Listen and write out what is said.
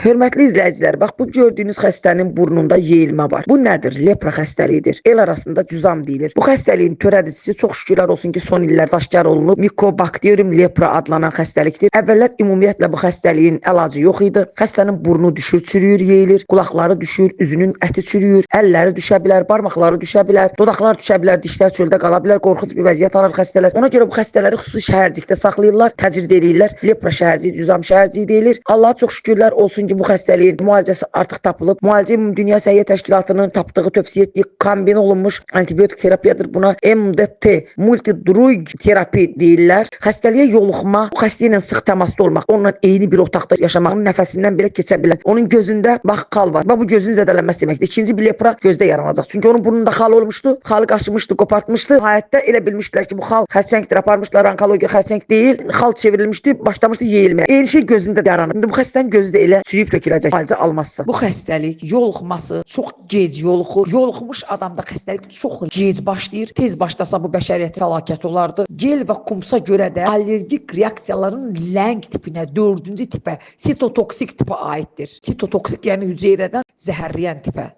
Hörmətli izləyicilər, bax bu gördüyünüz xəstənin burnunda yeyilmə var. Bu nədir? Lepra xəstəliyidir. El arasında cüzam deyilir. Bu xəstəliyin törədicisi çox şükürlər olsun ki, son illərdə aşkar olunub. Mikobakterium lepra adlanan xəstəlikdir. Əvvəllər ümumiyyətlə bu xəstəliyin əlacı yox idi. Xəstənin burnu düşür, çürüyür, yeyilir, qulaqları düşür, üzünün əti çürüyür, əlləri düşə bilər, barmaqları düşə bilər, dodaqlar düşə bilər, dişlər çöldə qala bilər, qorxunc bir vəziyyət alır xəstələr. Ona görə bu xəstələri xüsusi şəhərcikdə saxlayırlar, təcrid edirlər. Lepra şəhərciyi, cüzam şəhərciyi deyilir. Allaha çox şükürlər olsun ki, bu xəstəliyin müalicəsi artıq tapılıb. Müalicə Dünya Səhiyyə Təşkilatının tapdığı, tövsiyə etdiyi kombin olunmuş antibiotik terapiyadır. Buna MDT, multidrug terapi deyirlər. Xəstəliyə yoluxma, bu xəstə ilə sıx təmasda olmaq, onunla eyni bir otaqda yaşamaq, onun nəfəsindən belə keçə bilər. Onun gözündə bax xal var. Bax bu gözün zədələnməsi deməkdir. İkinci bir lepra gözdə yaranacaq. Çünki onun burnunda xal olmuşdu, xalı qaşımışdı, qopartmışdı. Nəhayətdə elə bilmişdilər ki, bu xal xərçəngdir, aparmışlar onkologiya xərçəng deyil. Xal çevrilmişdi, başlamışdı yeyilməyə. Eyni şey gözündə yaranır. İndi bu xəstənin gözü də elə çürüyüb töküləcək. Müalicə almazsa. Bu xəstəlik yoluxması çox gec yoluxur. Yoluxmuş adamda xəstəlik çox gec başlayır. Tez başlasa bu bəşəriyyət fəlakət olardı. Gel və kumsa görə də allergik reaksiyaların ləng tipinə, 4-cü tipə, sitotoksik tipə aiddir. Sitotoksik yəni hüceyrədən zəhərləyən tipə.